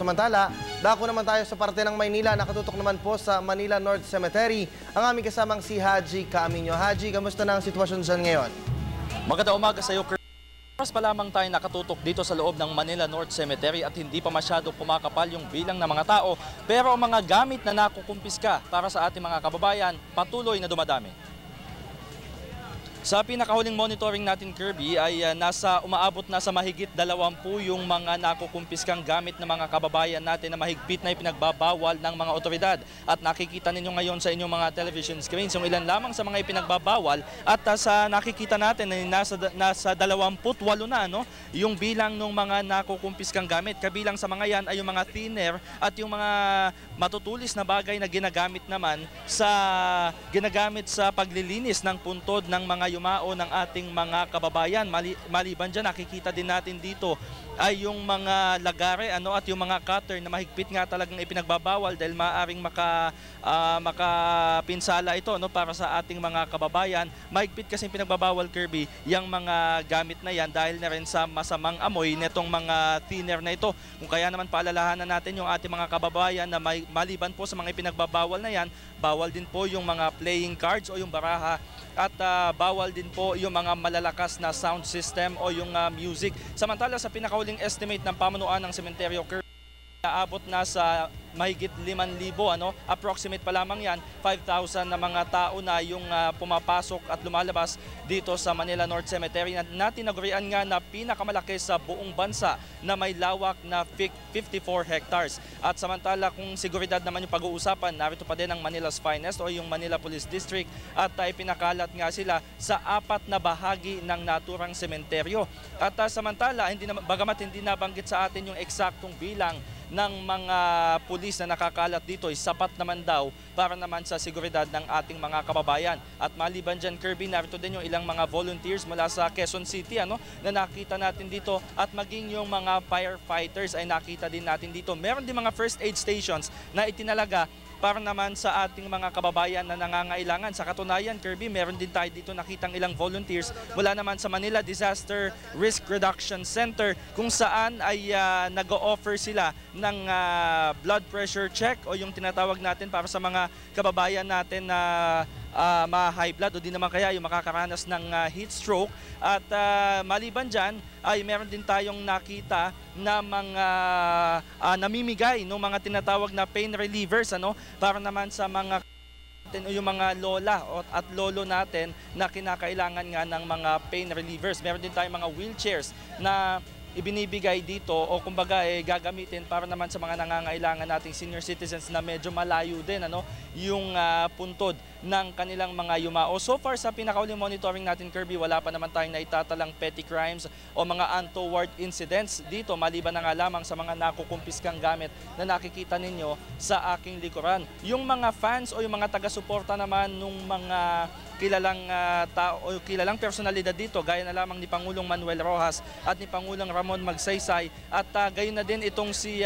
Samantala, dako naman tayo sa parte ng Maynila. Nakatutok naman po sa Manila North Cemetery ang aming kasamang si Haji Caaminio. Haji, kamusta na ang sitwasyon dyan ngayon? Magandang umaga sa iyo, Oras pa lamang tayo nakatutok dito sa loob ng Manila North Cemetery at hindi pa masyado kumakapal yung bilang ng mga tao, pero ang mga gamit na nakukumpiska para sa ating mga kababayan patuloy na dumadami. Sa pinakahuling monitoring natin, Kirby, ay umaabot na sa mahigit 20 yung mga nakukumpiskang gamit ng mga kababayan natin na mahigpit na ipinagbabawal ng mga otoridad. At nakikita ninyo ngayon sa inyong mga television screens yung ilan lamang sa mga ipinagbabawal at sa nakikita natin ay nasa 28 na yung bilang ng mga nakukumpiskang gamit. Kabilang sa mga yan ay yung mga thinner at yung mga matutulis na bagay na ginagamit sa paglilinis ng puntod ng mga yumao ng ating mga kababayan. Maliban dyan, nakikita din natin dito ay yung mga lagare at yung mga cutter na mahigpit nga talagang ipinagbabawal dahil maaaring makapinsala ito para sa ating mga kababayan. Mahigpit kasi pinagbabawal, Kirby, yung mga gamit na yan dahil na rin sa masamang amoy netong mga thinner na ito. Kung kaya naman paalalahanan natin yung ating mga kababayan na maliban po sa mga ipinagbabawal na yan, bawal din po yung mga playing cards o yung baraha at bawal din po yung mga malalakas na sound system o yung music. Samantala sa pinakauling estimate ng pamunuan ng sementeryo, naabot na sa mahigit 5,000, approximate pa lamang yan, 5,000 na mga tao na yung pumapasok at lumalabas dito sa Manila North Cemetery na tinagurian nga na pinakamalaki sa buong bansa na may lawak na 54 hectares. At samantala kung seguridad naman yung pag-uusapan, narito pa din ang Manila's Finest o yung Manila Police District at pinakalat nga sila sa 4 na bahagi ng naturang sementeryo. At samantala, bagamat hindi nabanggit sa atin yung eksaktong bilang ng mga pulis na nakakalat dito ay sapat naman daw para naman sa seguridad ng ating mga kababayan. At maliban dyan, Kirby, narito din yung ilang mga volunteers mula sa Quezon City na nakita natin dito at maging yung mga firefighters ay nakita din natin dito. Meron din mga first aid stations na itinalaga para naman sa ating mga kababayan na nangangailangan. Sa katunayan, Kirby, meron din tayo dito nakitang ilang volunteers mula naman sa Manila Disaster Risk Reduction Center kung saan ay nag-o-offer sila ng blood pressure check o yung tinatawag natin para sa mga kababayan natin na ma-high blood o di naman kaya yung makakaranas ng heat stroke. At maliban dyan ay meron din tayong nakita na mga namimigay ng mga tinatawag na pain relievers para naman sa mga yung mga lola at lolo natin na kinakailangan nga ng mga pain relievers. Meron din tayong mga wheelchairs na ibinibigay dito o kumbaga gagamitin para naman sa mga nangangailangan nating senior citizens na medyo malayo din yung puntod ng kanilang mga yumao. So far sa pinakauling monitoring natin, Kirby, wala pa naman tayong naitatalang petty crimes o mga untoward incidents dito maliban na nga lamang sa mga nakukumpiskang gamit na nakikita ninyo sa aking likuran. Yung mga fans o yung mga taga-suporta naman nung mga kilalang tao o kilalang personalidad dito gaya na lamang ni Pangulong Manuel Rojas at ni Pangulong Ramon Magsaysay at gayon na din itong si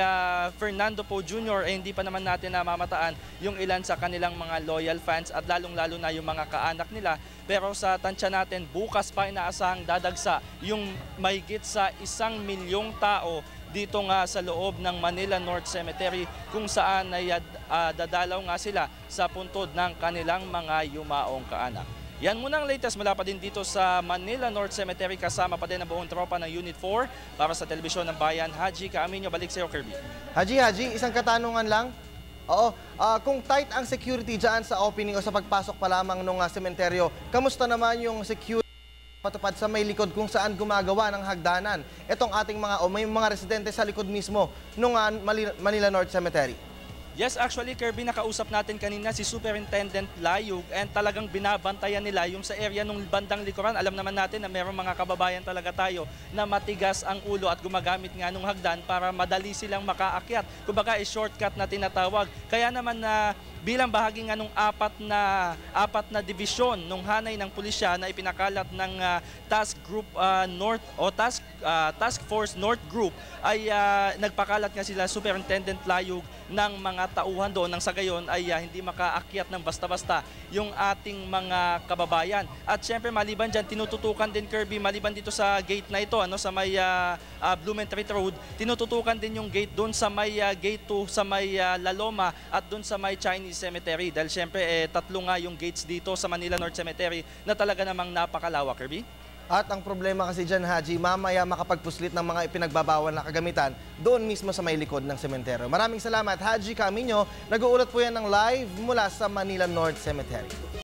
Fernando Poe Jr. hindi pa naman natin namamataan yung ilan sa kanilang mga loyal fans at lalong-lalo na yung mga kaanak nila. Pero sa tansya natin, bukas pa inaasahang dadagsa yung mahigit sa 1,000,000 tao dito nga sa loob ng Manila North Cemetery kung saan ay dadalaw nga sila sa puntod ng kanilang mga yumaong kaanak. Yan muna ang latest mula pa din dito sa Manila North Cemetery, kasama pa din ang buong tropa ng Unit 4 para sa Telebisyon ng Bayan. Haji Caaminio, balik sa iyo, Kirby. Haji, isang katanungan lang. Oo, kung tight ang security dyan sa opening o sa pagpasok pa lamang ng sementeryo, kamusta naman yung security patupad sa may likod kung saan gumagawa ng hagdanan itong ating may mga residente sa likod mismo ng Manila North Cemetery? Yes, actually, Kirby, nakausap natin kanina si Superintendent Layug and talagang binabantayan nila yung sa area ng bandang likuran. Alam naman natin na mayroong mga kababayan talaga tayo na matigas ang ulo at gumagamit nga ng hagdan para madali silang makaakyat. Kumbaga, shortcut na tinatawag. Kaya naman na bilang bahagi nga nung apat na division nung hanay ng pulisya na ipinakalat ng Task Group North o Task Force North Group ay nagpakalat nga sila Superintendent Layug ng mga tauhan doon nang sa gayon ay hindi makaakyat ng basta-basta yung ating mga kababayan. At syempre maliban dyan, tinututukan din Kirby, maliban dito sa gate na ito, sa may Blumentritt Road, tinututukan din yung gate doon sa may gate 2 sa may La Loma at doon sa may Chinese Cemetery. Dahil syempre tatlo nga yung gates dito sa Manila North Cemetery na talaga namang napakalawak, Kirby. At ang problema kasi dyan, Haji, mamaya makapagpuslit ng mga ipinagbabawal na kagamitan doon mismo sa may likod ng sementeryo. Maraming salamat, Haji Camino. Nag-uulat po yan ng live mula sa Manila North Cemetery.